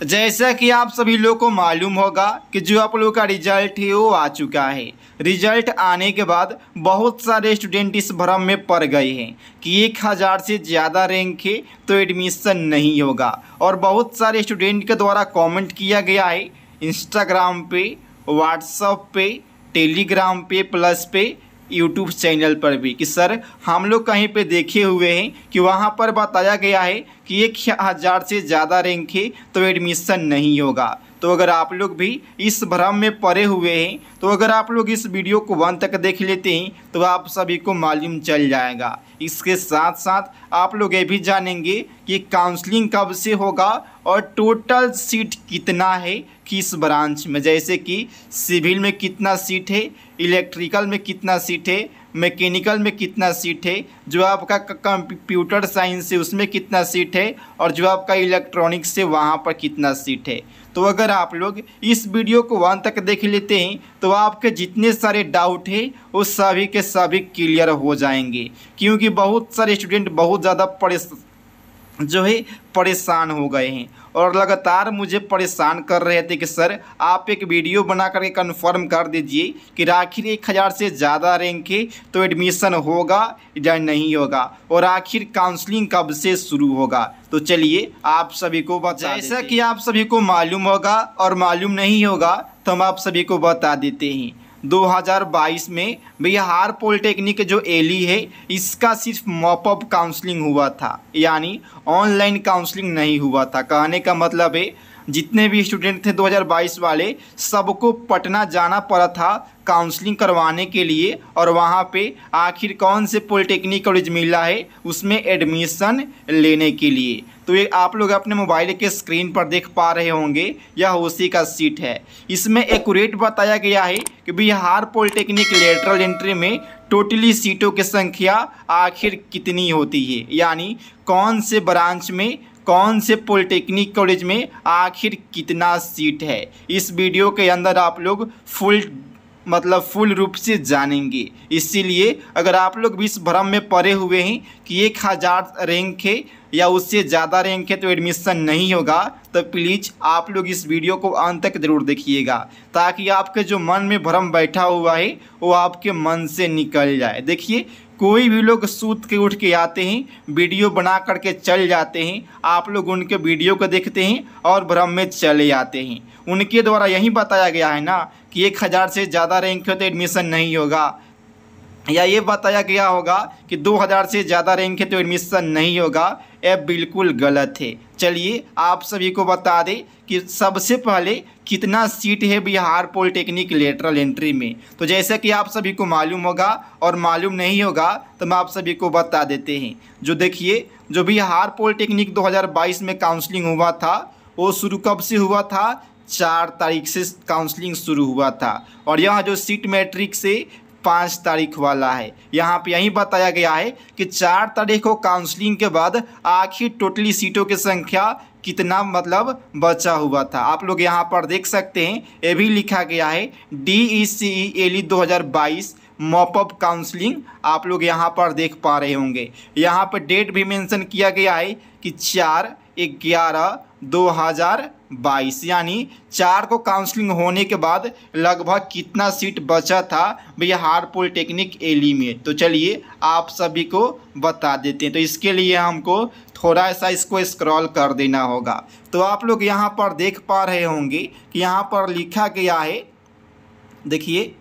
जैसा कि आप सभी लोग को मालूम होगा कि जो आप लोगों का रिजल्ट है वो आ चुका है। रिजल्ट आने के बाद बहुत सारे स्टूडेंट इस भ्रम में पड़ गए हैं कि 1000 से ज़्यादा रैंक है तो एडमिशन नहीं होगा। और बहुत सारे स्टूडेंट के द्वारा कमेंट किया गया है इंस्टाग्राम पे, व्हाट्सएप पे, टेलीग्राम पे, प्लस पे यूट्यूब चैनल पर भी कि सर हम लोग कहीं पे देखे हुए हैं कि वहाँ पर बताया गया है कि 1000 से ज़्यादा रैंक है तो एडमिशन नहीं होगा। तो अगर आप लोग भी इस भ्रम में पड़े हुए हैं तो अगर आप लोग इस वीडियो को अंत तक देख लेते हैं तो आप सभी को मालूम चल जाएगा। इसके साथ साथ आप लोग ये भी जानेंगे कि काउंसलिंग कब से होगा और टोटल सीट कितना है किस ब्रांच में, जैसे कि सिविल में कितना सीट है, इलेक्ट्रिकल में कितना सीट है, मैकेनिकल में कितना सीट है, जो आपका कंप्यूटर साइंस है उसमें कितना सीट है और जो आपका इलेक्ट्रॉनिक्स है वहाँ पर कितना सीट है। तो अगर आप लोग इस वीडियो को अंत तक देख लेते हैं तो आपके जितने सारे डाउट है वो सभी के सभी क्लियर हो जाएंगे, क्योंकि बहुत सारे स्टूडेंट बहुत ज़्यादा परेशान हो गए हैं और लगातार मुझे परेशान कर रहे थे कि सर आप एक वीडियो बना करके कन्फर्म कर दीजिए कि आखिर 1000 से ज़्यादा रैंक है तो एडमिशन होगा या नहीं होगा और आखिर काउंसलिंग कब से शुरू होगा। तो चलिए आप सभी को बता जैसा कि आप सभी को मालूम होगा और मालूम नहीं होगा तो हम आप सभी को बता देते हैं। 2022 में बिहार पॉलिटेक्निक जो एली है इसका सिर्फ मॉपअप काउंसलिंग हुआ था, यानी ऑनलाइन काउंसलिंग नहीं हुआ था। कहने का मतलब है जितने भी स्टूडेंट थे 2022 वाले सबको पटना जाना पड़ा था काउंसलिंग करवाने के लिए और वहाँ पे आखिर कौन से पॉलिटेक्निक कॉलेज मिला है उसमें एडमिशन लेने के लिए। तो ये आप लोग अपने मोबाइल के स्क्रीन पर देख पा रहे होंगे, यह उसी का सीट है। इसमें एक्यूरेट बताया गया है कि बिहार पॉलिटेक्निक लेटरल एंट्री में टोटली सीटों की संख्या आखिर कितनी होती है, यानी कौन से ब्रांच में कौन से पॉलिटेक्निक कॉलेज में आखिर कितना सीट है। इस वीडियो के अंदर आप लोग फुल रूप से जानेंगे। इसीलिए अगर आप लोग भी इस भ्रम में पड़े हुए हैं कि 1000 रैंक है या उससे ज़्यादा रैंक है तो एडमिशन नहीं होगा तो प्लीज़ आप लोग इस वीडियो को अंत तक ज़रूर देखिएगा, ताकि आपके जो मन में भ्रम बैठा हुआ है वो आपके मन से निकल जाए। देखिए कोई भी लोग सूत के उठ के आते हैं, वीडियो बना करके चल जाते हैं, आप लोग उनके वीडियो को देखते हैं और भ्रम में चले आते हैं। उनके द्वारा यही बताया गया है ना कि 1000 से ज़्यादा रैंक है तो एडमिशन नहीं होगा, या ये बताया गया होगा कि 2000 से ज़्यादा रैंक है तो एडमिशन नहीं होगा। यह बिल्कुल गलत है। चलिए आप सभी को बता दें कि सबसे पहले कितना सीट है बिहार पॉलिटेक्निक लेटरल एंट्री में। तो जैसा कि आप सभी को मालूम होगा और मालूम नहीं होगा तो हम आप सभी को बता देते हैं। जो देखिए जो बिहार पॉलिटेक्निक 2022 में काउंसलिंग हुआ था वो शुरू कब से हुआ था, 4 तारीख से काउंसलिंग शुरू हुआ था और यह जो सीट मैट्रिक से 5 तारीख वाला है। यहाँ पे यही बताया गया है कि 4 तारीख को काउंसलिंग के बाद आखिर टोटली सीटों की संख्या कितना बचा हुआ था। आप लोग यहाँ पर देख सकते हैं, ये भी लिखा गया है DECE एली 2022 मॉपअप काउंसलिंग। आप लोग यहाँ पर देख पा रहे होंगे, यहाँ पर डेट भी मेंशन किया गया है कि 4/11/2022, यानी 4 को काउंसलिंग होने के बाद लगभग कितना सीट बचा था बिहार पॉलिटेक्निक एली में। तो चलिए आप सभी को बता देते हैं। तो इसके लिए हमको थोड़ा सा इसको स्क्रॉल कर देना होगा। तो आप लोग यहाँ पर देख पा रहे होंगे कि यहाँ पर लिखा गया है, देखिए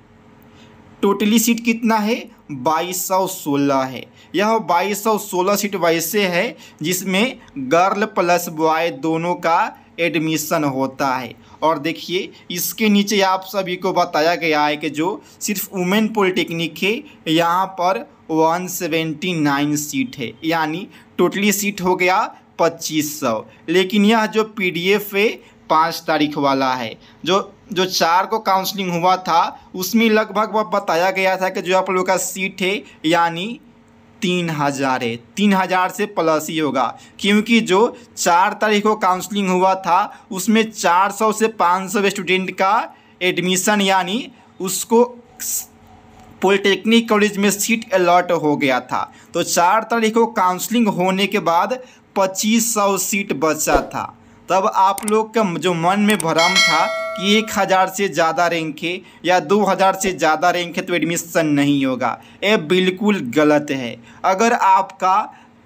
टोटली सीट कितना है, 2216 है। यह 2216 सीट वैसे है जिसमें गर्ल प्लस बॉय दोनों का एडमिशन होता है। और देखिए इसके नीचे आप सभी को बताया गया है कि जो सिर्फ वुमेन पॉलिटेक्निक है यहाँ पर 179 सीट है, यानी टोटली सीट हो गया 2500। लेकिन यह जो PDF है 5 तारीख वाला है, जो 4 को काउंसलिंग हुआ था उसमें लगभग बताया गया था कि जो आप लोगों का सीट है यानी 3000 है, 3000 से प्लस ही होगा, क्योंकि जो 4 तारीख को काउंसलिंग हुआ था उसमें 400 से 500 स्टूडेंट का एडमिशन यानी उसको पॉलिटेक्निक कॉलेज में सीट अलॉट हो गया था। तो 4 तारीख को काउंसलिंग होने के बाद 2500 सीट बचा था। तब आप लोग का जो मन में भ्रम था कि 1000 से ज़्यादा रैंक है या 2000 से ज़्यादा रैंक है तो एडमिशन नहीं होगा, ये बिल्कुल गलत है। अगर आपका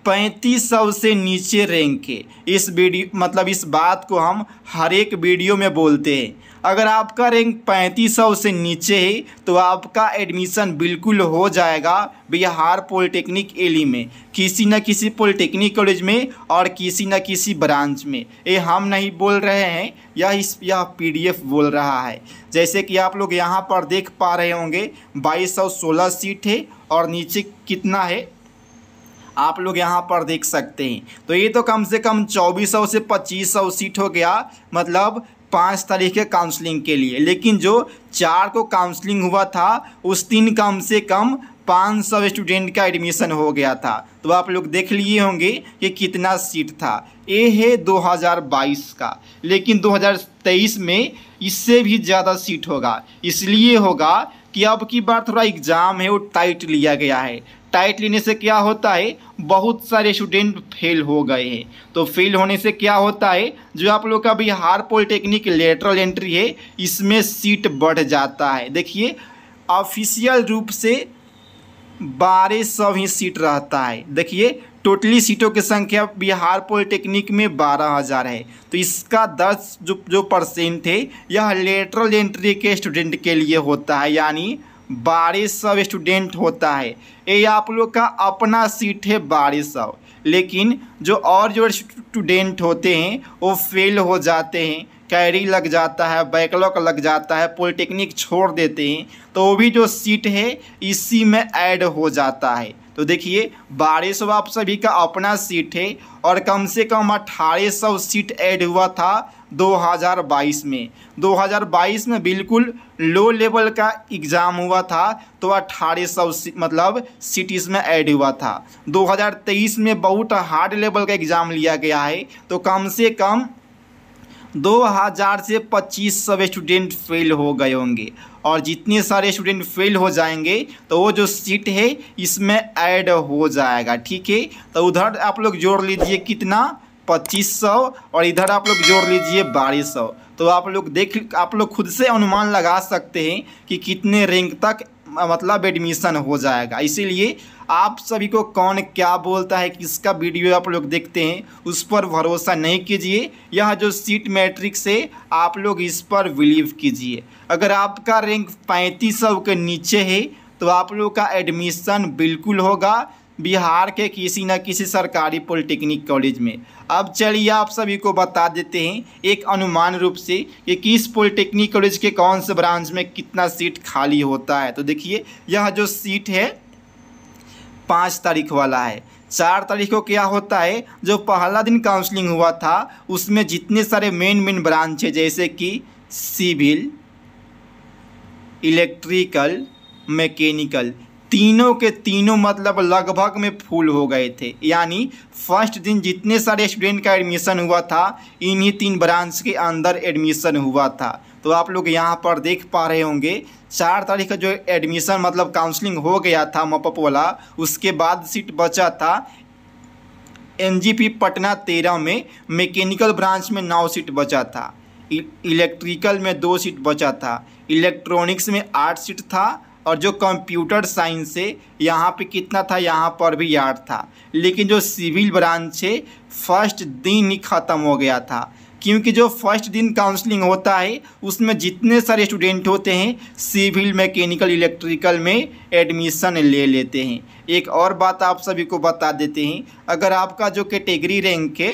3500 से नीचे रैंक है, इस वीडियो मतलब इस बात को हम हर एक वीडियो में बोलते हैं, अगर आपका रैंक 3500 से नीचे है तो आपका एडमिशन बिल्कुल हो जाएगा बिहार पॉलिटेक्निक एली में, किसी न किसी पॉलिटेक्निक कॉलेज में और किसी न किसी ब्रांच में। ये हम नहीं बोल रहे हैं, यह पीडीएफ बोल रहा है। जैसे कि आप लोग यहाँ पर देख पा रहे होंगे 2216 सीट है और नीचे कितना है आप लोग यहाँ पर देख सकते हैं। तो ये तो कम से कम 2400 से 2500 सीट हो गया, मतलब 5 तारीख के काउंसलिंग के लिए। लेकिन जो 4 को काउंसलिंग हुआ था उस दिन कम से कम 500 स्टूडेंट का एडमिशन हो गया था। तो आप लोग देख लिए होंगे कि कितना सीट था। ये है 2022 का, लेकिन 2023 में इससे भी ज़्यादा सीट होगा। इसलिए होगा कि अब की बार थोड़ा एग्ज़ाम है वो टाइट लिया गया है। टाइट लेने से क्या होता है, बहुत सारे स्टूडेंट फेल हो गए हैं। तो फेल होने से क्या होता है, जो आप लोग का बिहार पॉलिटेक्निक लेटरल एंट्री है इसमें सीट बढ़ जाता है। देखिए ऑफिशियल रूप से 1200 ही सीट रहता है। देखिए टोटली सीटों की संख्या बिहार पॉलिटेक्निक में 12000 है। तो इसका 10 जो परसेंट है यह लेटरल एंट्री के स्टूडेंट के लिए होता है, यानी 1200 स्टूडेंट होता है। ये आप लोग का अपना सीट है 1200, लेकिन जो स्टूडेंट होते हैं वो फेल हो जाते हैं, कैरी लग जाता है, बैकलॉग लग जाता है, पॉलिटेक्निक छोड़ देते हैं, तो वो भी जो सीट है इसी में ऐड हो जाता है। तो देखिए 1200 आप सभी का अपना सीट है और कम से कम 1800 सीट ऐड हुआ था 2022 में। 2022 में बिल्कुल लो लेवल का एग्ज़ाम हुआ था तो 1800 मतलब सीट इसमें ऐड हुआ था। 2023 में बहुत हार्ड लेवल का एग्ज़ाम लिया गया है, तो कम से कम 2000 से 2500 स्टूडेंट फेल हो गए होंगे, और जितने सारे स्टूडेंट फेल हो जाएंगे तो वो जो सीट है इसमें ऐड हो जाएगा। ठीक है, तो उधर आप लोग जोड़ लीजिए कितना 2500 और इधर आप लोग जोड़ लीजिए 1200। तो आप लोग खुद से अनुमान लगा सकते हैं कि कितने रैंक तक मतलब एडमिशन हो जाएगा। इसीलिए आप सभी को कौन क्या बोलता है, किसका वीडियो आप लोग देखते हैं उस पर भरोसा नहीं कीजिए। यह जो सीट मैट्रिक्स है आप लोग इस पर बिलीव कीजिए। अगर आपका रैंक 3500 के नीचे है तो आप लोग का एडमिशन बिल्कुल होगा बिहार के किसी न किसी सरकारी पॉलिटेक्निक कॉलेज में। अब चलिए आप सभी को बता देते हैं एक अनुमान रूप से कि किस पॉलिटेक्निक कॉलेज के कौन से ब्रांच में कितना सीट खाली होता है। तो देखिए यह जो सीट है 5 तारीख वाला है। 4 तारीख को क्या होता है, जो पहला दिन काउंसलिंग हुआ था उसमें जितने सारे मेन ब्रांच है जैसे कि सिविल, इलेक्ट्रिकल, मैकेनिकल, तीनों के तीनों मतलब लगभग में फुल हो गए थे। यानी फर्स्ट दिन जितने सारे स्टूडेंट का एडमिशन हुआ था इन्हीं 3 ब्रांच के अंदर एडमिशन हुआ था। तो आप लोग यहाँ पर देख पा रहे होंगे 4 तारीख का जो एडमिशन मतलब काउंसलिंग हो गया था मॉपअप वाला, उसके बाद सीट बचा था एनजीपी पटना 13 में, मैकेनिकल ब्रांच में 9 सीट बचा था, इलेक्ट्रिकल में 2 सीट बचा था, इलेक्ट्रॉनिक्स में 8 सीट था, और जो कंप्यूटर साइंस है यहाँ पे कितना था, यहाँ पर भी 8 था। लेकिन जो सिविल ब्रांच है फर्स्ट दिन ही ख़त्म हो गया था, क्योंकि जो फर्स्ट दिन काउंसलिंग होता है उसमें जितने सारे स्टूडेंट होते हैं सिविल, मैकेनिकल, इलेक्ट्रिकल में एडमिशन ले लेते हैं। एक और बात आप सभी को बता देते हैं, अगर आपका जो कैटेगरी रैंक है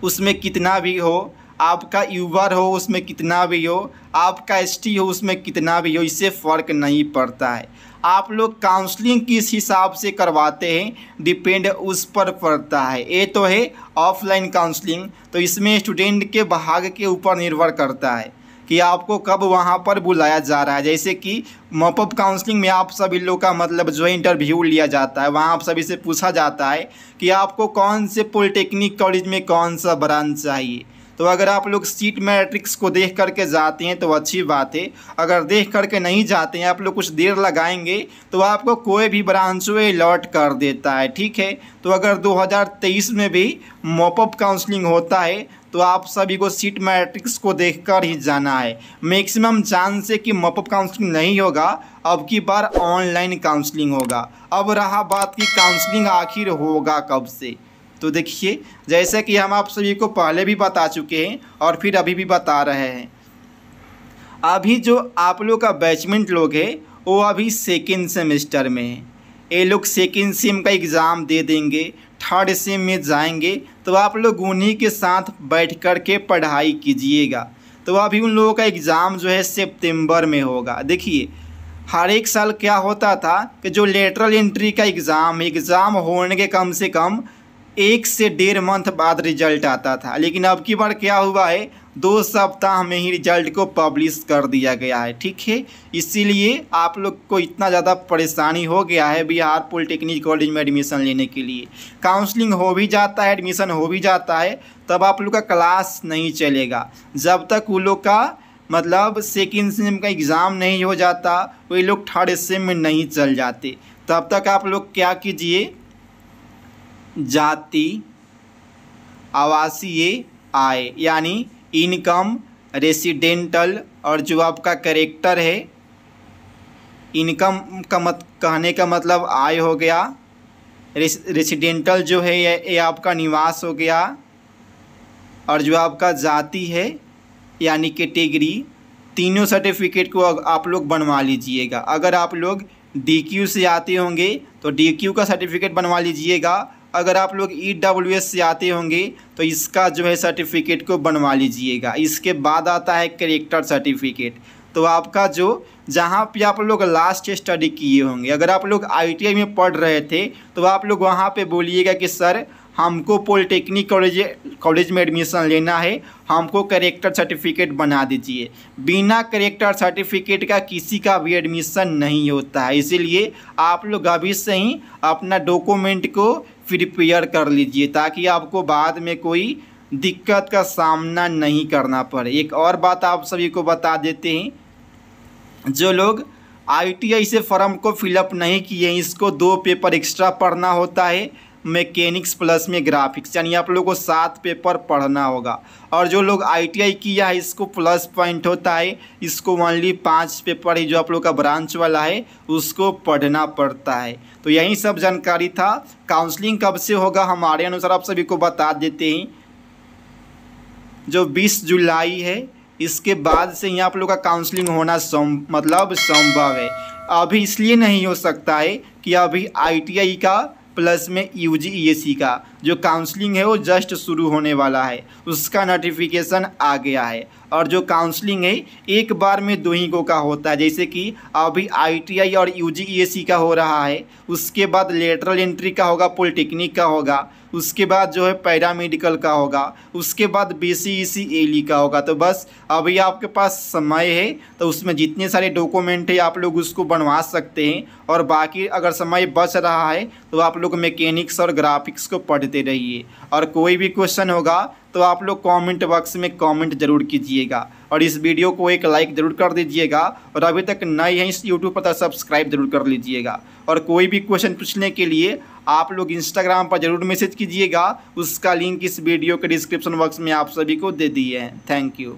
उसमें कितना भी हो, आपका यूबर हो उसमें कितना भी हो, आपका एसटी हो उसमें कितना भी हो, इससे फ़र्क नहीं पड़ता है। आप लोग काउंसलिंग किस हिसाब से करवाते हैं डिपेंड उस पर पड़ता है। ये तो है ऑफलाइन काउंसलिंग, तो इसमें स्टूडेंट के भाग्य के ऊपर निर्भर करता है कि आपको कब वहाँ पर बुलाया जा रहा है। जैसे कि मॉपअप काउंसलिंग में आप सभी लोग का मतलब जो इंटरव्यू लिया जाता है, वहाँ आप सभी से पूछा जाता है कि आपको कौन से पॉलिटेक्निक कॉलेज में कौन सा ब्रांच चाहिए। तो अगर आप लोग सीट मैट्रिक्स को देख करके जाते हैं तो अच्छी बात है, अगर देख करके नहीं जाते हैं, आप लोग कुछ देर लगाएंगे तो आपको कोई भी ब्रांच वो अलॉट कर देता है। ठीक है, तो अगर 2023 में भी मॉपअप काउंसलिंग होता है तो आप सभी को सीट मैट्रिक्स को देखकर ही जाना है। मैक्सिमम चांस है कि मॉपअप काउंसलिंग नहीं होगा, अब की बार ऑनलाइन काउंसलिंग होगा। अब रहा बात कि काउंसलिंग आखिर होगा कब से, तो देखिए जैसे कि हम आप सभी को पहले भी बता चुके हैं और फिर अभी भी बता रहे हैं। अभी जो आप लोग का बैचमेंट लोग है वो अभी सेकेंड सेमेस्टर में है। ये लोग सेकेंड सेम का एग्ज़ाम दे देंगे, थर्ड सेम में जाएंगे, तो आप लोग उन्हीं के साथ बैठ कर के पढ़ाई कीजिएगा। तो अभी उन लोगों का एग्ज़ाम जो है सितंबर में होगा। देखिए हर एक साल क्या होता था कि जो लेटरल एंट्री का एग्ज़ाम होने के कम से कम 1 से 1.5 मंथ बाद रिजल्ट आता था, लेकिन अब की बार क्या हुआ है 2 सप्ताह में ही रिजल्ट को पब्लिश कर दिया गया है। ठीक है, इसीलिए आप लोग को इतना ज़्यादा परेशानी हो गया है बिहार पॉलिटेक्निक कॉलेज में एडमिशन लेने के लिए। काउंसलिंग हो भी जाता है, एडमिशन हो भी जाता है, तब आप लोग का क्लास नहीं चलेगा जब तक वो लोग का मतलब सेकेंड सेम का एग्ज़ाम नहीं हो जाता, वही लोग थर्ड सेम में नहीं चल जाते। तब तक आप लोग क्या कीजिए, जाति, आवासीय आय यानी इनकम, रेसिडेंटल और जो आपका कैरेक्टर है, इनकम का कहने का मतलब आय हो गया, रेसिडेंटल जो है ये आपका निवास हो गया, और जो आपका जाति है यानी कैटेगरी, तीनों सर्टिफिकेट को आप लोग बनवा लीजिएगा। अगर आप लोग DQ से आते होंगे तो DQ का सर्टिफिकेट बनवा लीजिएगा। अगर आप लोग EWS से आते होंगे तो इसका जो है सर्टिफिकेट को बनवा लीजिएगा। इसके बाद आता है कैरेक्टर सर्टिफिकेट। तो आपका जो जहाँ पे आप लोग लास्ट स्टडी किए होंगे, अगर आप लोग ITI में पढ़ रहे थे तो आप लोग वहाँ पे बोलिएगा कि सर हमको पॉलिटेक्निक कॉलेज में एडमिशन लेना है, हमको कैरेक्टर सर्टिफिकेट बना दीजिए। बिना कैरेक्टर सर्टिफिकेट का किसी का भी एडमिशन नहीं होता है, इसीलिए आप लोग अभी से ही अपना डॉक्यूमेंट को प्रिपेयर कर लीजिए ताकि आपको बाद में कोई दिक्कत का सामना नहीं करना पड़े। एक और बात आप सभी को बता देते हैं, जो लोग ITI से फॉर्म को फिलअप नहीं किए, इसको 2 पेपर एक्स्ट्रा पढ़ना होता है, मैकेनिक्स प्लस में ग्राफिक्स, यानी आप लोगों को 7 पेपर पढ़ना होगा। और जो लोग ITI किया है इसको प्लस पॉइंट होता है, इसको ओनली 5 पेपर ही जो आप लोग का ब्रांच वाला है उसको पढ़ना पड़ता है। तो यही सब जानकारी था। काउंसलिंग कब से होगा हमारे अनुसार आप सभी को बता देते हैं, जो 20 जुलाई है इसके बाद से ही आप लोग का काउंसलिंग होना संभव है। अभी इसलिए नहीं हो सकता है कि अभी ITI का प्लस में UG EAC का जो काउंसलिंग है वो जस्ट शुरू होने वाला है, उसका नोटिफिकेशन आ गया है। और जो काउंसलिंग है एक बार में 2 ही का होता है, जैसे कि अभी ITI और UG EAC का हो रहा है, उसके बाद लेटरल एंट्री का होगा, पॉलिटेक्निक का होगा, उसके बाद जो है पैरामेडिकल का होगा, उसके बाद BCEC ALE का होगा। तो बस अभी आपके पास समय है, तो उसमें जितने सारे डॉक्यूमेंट है आप लोग उसको बनवा सकते हैं। और बाकी अगर समय बच रहा है तो आप लोग मैकेनिक्स और ग्राफिक्स को पढ़ते रहिए। और कोई भी क्वेश्चन होगा तो आप लोग कमेंट बॉक्स में कमेंट जरूर कीजिएगा, और इस वीडियो को एक लाइक ज़रूर कर दीजिएगा, और अभी तक नए हैं इस यूट्यूब पर तो सब्सक्राइब जरूर कर लीजिएगा। और कोई भी क्वेश्चन पूछने के लिए आप लोग इंस्टाग्राम पर जरूर मैसेज कीजिएगा, उसका लिंक इस वीडियो के डिस्क्रिप्शन बॉक्स में आप सभी को दे दिए हैं। Thank you.